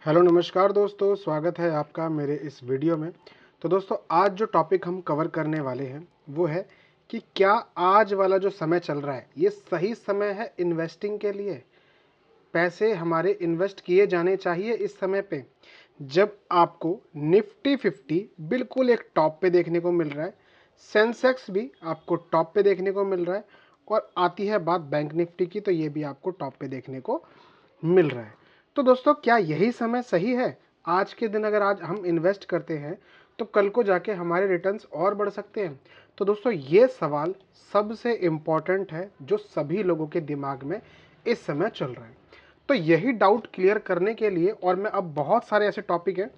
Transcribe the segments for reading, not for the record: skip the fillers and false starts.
Hello नमस्कार दोस्तों, स्वागत है आपका मेरे इस वीडियो में। तो दोस्तों, आज जो टॉपिक हम कवर करने वाले हैं वो है कि क्या आज वाला जो समय चल रहा है ये सही समय है इन्वेस्टिंग के लिए। पैसे हमारे इन्वेस्ट किए जाने चाहिए इस समय पे जब आपको निफ्टी 50 बिल्कुल एक टॉप पे देखने को मिल रहा है, सेंसेक्स भी आपको टॉप पे देखने को मिल रहा है, और आती है बात बैंक निफ्टी की तो ये भी आपको टॉप पे देखने को मिल रहा है। तो दोस्तों, क्या यही समय सही है? आज के दिन अगर आज हम इन्वेस्ट करते हैं तो कल को जाके हमारे रिटर्न्स और बढ़ सकते हैं। तो दोस्तों, ये सवाल सबसे इम्पॉर्टेंट है जो सभी लोगों के दिमाग में इस समय चल रहा है। तो यही डाउट क्लियर करने के लिए और मैं अब बहुत सारे ऐसे टॉपिक हैं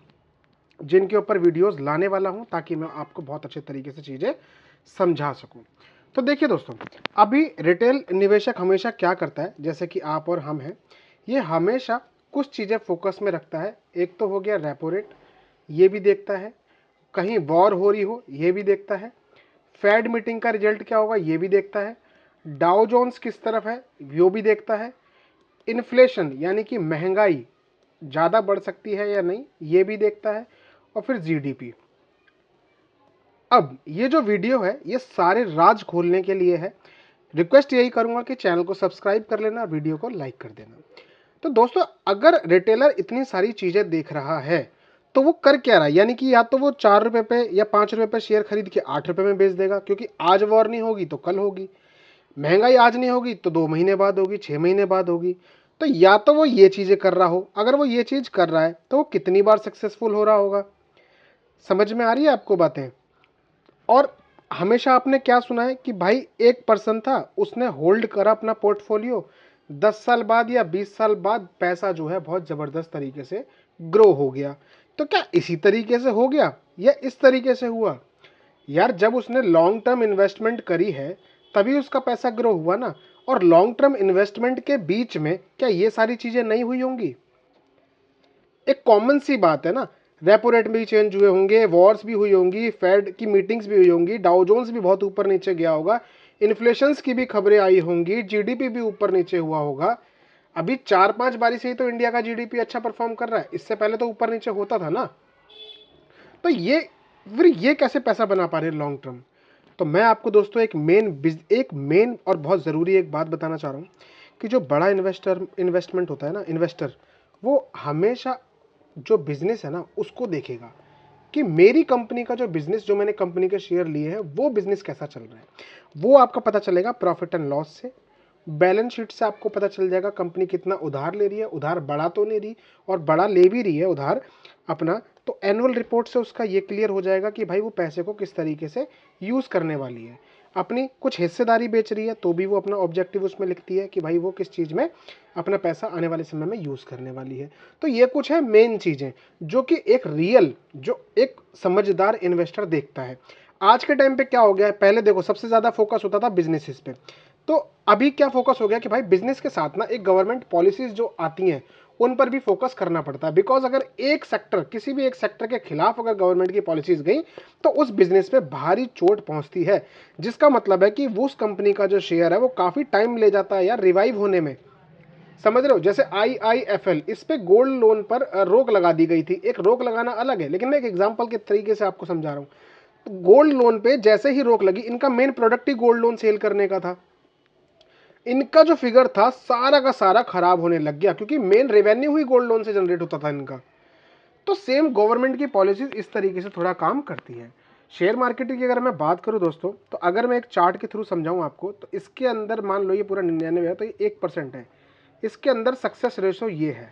जिनके ऊपर वीडियोस लाने वाला हूं ताकि मैं आपको बहुत अच्छे तरीके से चीज़ें समझा सकूं। तो देखिए दोस्तों, अभी रिटेल निवेशक हमेशा क्या करता है, जैसे कि आप और हम हैं, ये हमेशा कुछ चीज़ें फोकस में रखता है। एक तो हो गया रेपो रेट, ये भी देखता है, कहीं वॉर हो रही हो ये भी देखता है, फेड मीटिंग का रिजल्ट क्या होगा ये भी देखता है, डाउ जोन्स किस तरफ है वो भी देखता है, इन्फ्लेशन यानी कि महंगाई ज़्यादा बढ़ सकती है या नहीं ये भी देखता है, और फिर जीडीपी। अब ये जो वीडियो है ये सारे राज खोलने के लिए है। रिक्वेस्ट यही करूंगा कि चैनल को सब्सक्राइब कर लेना, वीडियो को लाइक कर देना। तो दोस्तों, अगर रिटेलर इतनी सारी चीज़ें देख रहा है तो वो कर क्या रहा है, यानी कि या तो वो 4 रुपये पे या 5 रुपये पे शेयर खरीद के 8 रुपये में बेच देगा, क्योंकि आज वॉर नहीं होगी तो कल होगी, महंगाई आज नहीं होगी तो 2 महीने बाद होगी, 6 महीने बाद होगी। तो या तो वो ये चीज़ें कर रहा हो, अगर वो ये चीज़ कर रहा है तो वो कितनी बार सक्सेसफुल हो रहा होगा। समझ में आ रही है आपको बातें? और हमेशा आपने क्या सुना है कि भाई एक पर्सन था, उसने होल्ड करा अपना पोर्टफोलियो, 10 साल बाद या 20 साल बाद पैसा जो है बहुत ज़बरदस्त तरीके से ग्रो हो गया। तो क्या इसी तरीके से हो गया या इस तरीके से हुआ? यार, जब उसने लॉन्ग टर्म इन्वेस्टमेंट करी है तभी उसका पैसा ग्रो हुआ ना। और लॉन्ग टर्म इन्वेस्टमेंट के बीच में क्या ये सारी चीज़ें नहीं हुई होंगी? एक कॉमन सी बात है ना, रेपो रेट भी चेंज हुए होंगे, वॉर्स भी हुई होंगी, फेड की मीटिंग्स भी हुई होंगी, डाउ जोन्स भी बहुत ऊपर नीचे गया होगा, इन्फ्लेशंस की भी खबरें आई होंगी, जीडीपी भी ऊपर नीचे हुआ होगा। अभी 4-5 बारी से ही तो इंडिया का जीडीपी अच्छा परफॉर्म कर रहा है, इससे पहले तो ऊपर नीचे होता था ना। तो ये फिर ये कैसे पैसा बना पा रहे हैं लॉन्ग टर्म? तो मैं आपको दोस्तों एक मेन और बहुत ज़रूरी एक बात बताना चाह रहा हूँ कि जो बड़ा इन्वेस्टमेंट होता है ना, इन्वेस्टर, वो हमेशा जो बिजनेस है ना उसको देखेगा कि मेरी कंपनी का जो बिजनेस, जो मैंने कंपनी के शेयर लिए हैं वो बिजनेस कैसा चल रहा है। वो आपका पता चलेगा प्रॉफिट एंड लॉस से, बैलेंस शीट से आपको पता चल जाएगा कंपनी कितना उधार ले रही है, उधार बढ़ा तो नहीं रही, और बड़ा ले भी रही है उधार अपना, तो एनुअल रिपोर्ट से उसका ये क्लियर हो जाएगा कि भाई वो पैसे को किस तरीके से यूज़ करने वाली है। अपनी कुछ हिस्सेदारी बेच रही है तो भी वो अपना ऑब्जेक्टिव उसमें लिखती है कि भाई वो किस चीज़ में अपना पैसा आने वाले समय में यूज़ करने वाली है। तो ये कुछ है मेन चीज़ें जो कि जो एक समझदार इन्वेस्टर देखता है। आज के टाइम पे क्या हो गया है, पहले देखो सबसे ज़्यादा फोकस होता था बिजनेसेस पे, तो अभी क्या फोकस हो गया कि भाई बिजनेस के साथ ना एक गवर्नमेंट पॉलिसीज जो आती हैं उन पर भी फोकस करना पड़ता है। बिकॉज अगर एक सेक्टर, किसी भी एक सेक्टर के खिलाफ अगर गवर्नमेंट की पॉलिसीज गई तो उस बिजनेस पे भारी चोट पहुंचती है, जिसका मतलब है कि वो उस कंपनी का जो शेयर है वो काफ़ी टाइम ले जाता है यार रिवाइव होने में। समझ रहे हो? जैसे IIFL, इस पे गोल्ड लोन पर रोक लगा दी गई थी। एक रोक लगाना अलग है, लेकिन मैं एक एग्जांपल के तरीके से आपको समझा रहा हूँ। तो गोल्ड लोन पे जैसे ही रोक लगी, इनका मेन प्रोडक्ट ही गोल्ड लोन सेल करने का था, इनका जो फिगर था सारा का सारा खराब होने लग गया, क्योंकि मेन रेवेन्यू ही गोल्ड लोन से जनरेट होता था इनका। तो सेम गवर्नमेंट की पॉलिसीज इस तरीके से थोड़ा काम करती है। शेयर मार्केट की अगर मैं बात करूं दोस्तों, तो अगर मैं एक चार्ट के थ्रू समझाऊं आपको, तो इसके अंदर मान लो ये पूरा 99 है तो ये 1% है। इसके अंदर सक्सेस रेशो ये है।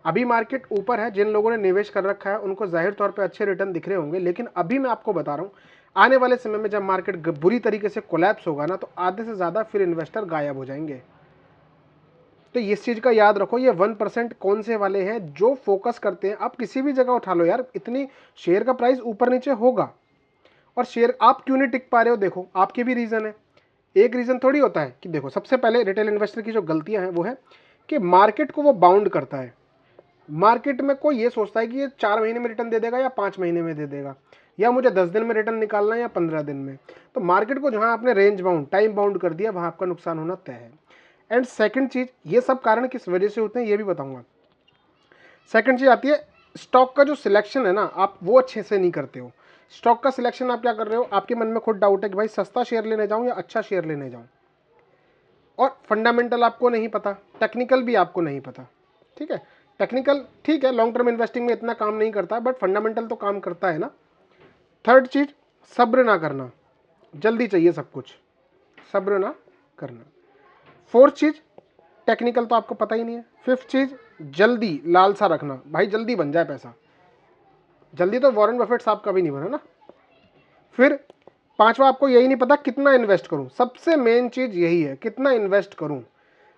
अभी मार्केट ऊपर है, जिन लोगों ने निवेश कर रखा है उनको जाहिर तौर पे अच्छे रिटर्न दिख रहे होंगे, लेकिन अभी मैं आपको बता रहा हूँ आने वाले समय में जब मार्केट बुरी तरीके से कोलैप्स होगा ना, तो आधे से ज़्यादा फिर इन्वेस्टर गायब हो जाएंगे। तो इस चीज़ का याद रखो, ये 1% कौन से वाले हैं जो फोकस करते हैं। आप किसी भी जगह उठा लो यार, इतनी शेयर का प्राइस ऊपर नीचे होगा, और शेयर आप क्यों नहीं टिक पा रहे हो, देखो आपके भी रीज़न है। एक रीज़न थोड़ी होता है कि देखो, सबसे पहले रिटेल इन्वेस्टर की जो गलतियां हैं वो है कि मार्केट को वो बाउंड करता है। मार्केट में कोई ये सोचता है कि ये 4 महीने में रिटर्न दे देगा या 5 महीने में दे देगा, या मुझे 10 दिन में रिटर्न निकालना है या 15 दिन में। तो मार्केट को जहां आपने रेंज बाउंड, टाइम बाउंड कर दिया, वहां आपका नुकसान होना तय है। एंड सेकंड चीज, ये सब कारण किस वजह से होते हैं ये भी बताऊंगा। सेकंड चीज़ आती है स्टॉक का जो सिलेक्शन है ना, आप वो अच्छे से नहीं करते हो। स्टॉक का सिलेक्शन आप क्या कर रहे हो, आपके मन में खुद डाउट है कि भाई सस्ता शेयर लेने जाऊँ या अच्छा शेयर लेने जाऊँ, और फंडामेंटल आपको नहीं पता, टेक्निकल भी आपको नहीं पता। ठीक है, टेक्निकल ठीक है, लॉन्ग टर्म इन्वेस्टिंग में इतना काम नहीं करता, बट फंडामेंटल तो काम करता है ना। थर्ड चीज़, सब्र ना करना, जल्दी चाहिए सब कुछ, सब्र ना करना। फोर्थ चीज़, टेक्निकल तो आपको पता ही नहीं है। फिफ्थ चीज़, जल्दी लालसा रखना, भाई जल्दी बन जाए पैसा, जल्दी तो वॉरेन बफेट साहब का भी नहीं बना ना। फिर पांचवा, आपको यही नहीं पता कितना इन्वेस्ट करूं, सबसे मेन चीज़ यही है, कितना इन्वेस्ट करूं।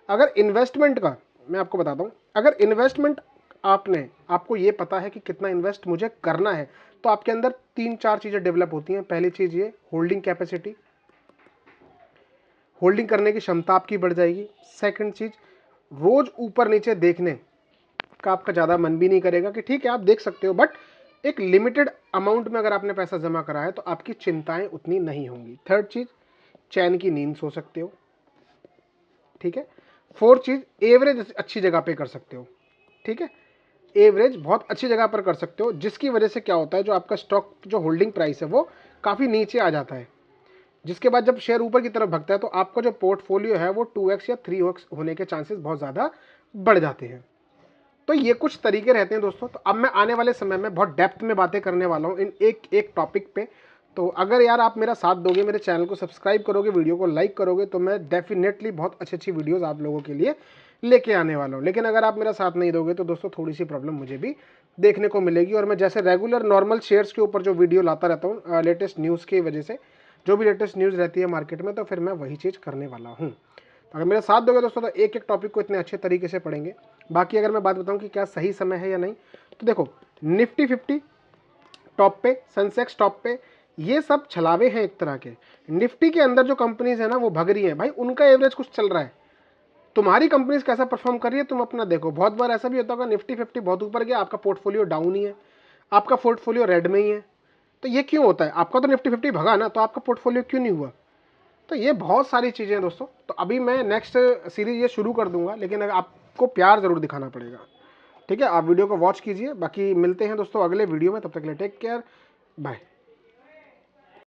अगर इन्वेस्टमेंट का मैं आपको बताता हूं, अगर इन्वेस्टमेंट आपको ये पता है कि कितना इन्वेस्ट मुझे करना है, तो आपके अंदर 3-4 चीज़ें डेवलप होती हैं। पहली चीज़ ये, होल्डिंग कैपेसिटी, होल्डिंग करने की क्षमता आपकी बढ़ जाएगी। सेकंड चीज़, रोज ऊपर नीचे देखने का आपका ज़्यादा मन भी नहीं करेगा, कि ठीक है आप देख सकते हो, बट एक लिमिटेड अमाउंट में अगर आपने पैसा जमा करा है तो आपकी चिंताएं उतनी नहीं होंगी। थर्ड चीज़, चैन की नींद सो सकते हो। ठीक है। फोर्थ चीज़, एवरेज अच्छी जगह पे कर सकते हो। ठीक है, एवरेज बहुत अच्छी जगह पर कर सकते हो, जिसकी वजह से क्या होता है, जो आपका स्टॉक जो होल्डिंग प्राइस है वो काफ़ी नीचे आ जाता है, जिसके बाद जब शेयर ऊपर की तरफ भगता है तो आपका जो पोर्टफोलियो है वो 2x या 3x होने के चांसेस बहुत ज़्यादा बढ़ जाते हैं। तो ये कुछ तरीके रहते हैं दोस्तों। तो अब मैं आने वाले समय में बहुत डेप्थ में बातें करने वाला हूँ इन एक एक टॉपिक पे। तो अगर यार आप मेरा साथ दोगे, मेरे चैनल को सब्सक्राइब करोगे, वीडियो को लाइक करोगे, तो मैं डेफिनेटली बहुत अच्छी अच्छी वीडियोस आप लोगों के लिए लेके आने वाला हूँ। लेकिन अगर आप मेरा साथ नहीं दोगे तो दोस्तों थोड़ी सी प्रॉब्लम मुझे भी देखने को मिलेगी। और मैं जैसे रेगुलर नॉर्मल शेयर्स के ऊपर जो वीडियो लाता रहता हूँ लेटेस्ट न्यूज़ की वजह से, जो भी लेटेस्ट न्यूज़ रहती है मार्केट में, तो फिर मैं वही चीज़ करने वाला हूँ। अगर मेरा साथ दोगे दोस्तों तो एक एक टॉपिक को इतने अच्छे तरीके से पढ़ेंगे। बाकी अगर मैं बात बताऊं कि क्या सही समय है या नहीं, तो देखो निफ्टी 50 टॉप पे, सेंसेक्स टॉप पे, ये सब छलावे हैं एक तरह के। निफ्टी के अंदर जो कंपनीज है ना वो भग रही हैं भाई, उनका एवरेज कुछ चल रहा है। तुम्हारी कंपनीज कैसा परफॉर्म कर रही है तुम अपना देखो। बहुत बार ऐसा भी होता होगा निफ्टी 50 बहुत ऊपर गया, आपका पोर्टफोलियो डाउन ही है, आपका पोर्टफोलियो रेड में ही है। तो ये क्यों होता है, आपका तो निफ्टी 50 भगा ना, तो आपका पोर्टफोलियो क्यों नहीं हुआ। तो ये बहुत सारी चीज़ें हैं दोस्तों। तो अभी मैं नेक्स्ट सीरीज ये शुरू कर दूंगा, लेकिन आपको प्यार ज़रूर दिखाना पड़ेगा। ठीक है, आप वीडियो को वॉच कीजिए। बाकी मिलते हैं दोस्तों अगले वीडियो में, तब तक के लिए टेक केयर, बाय।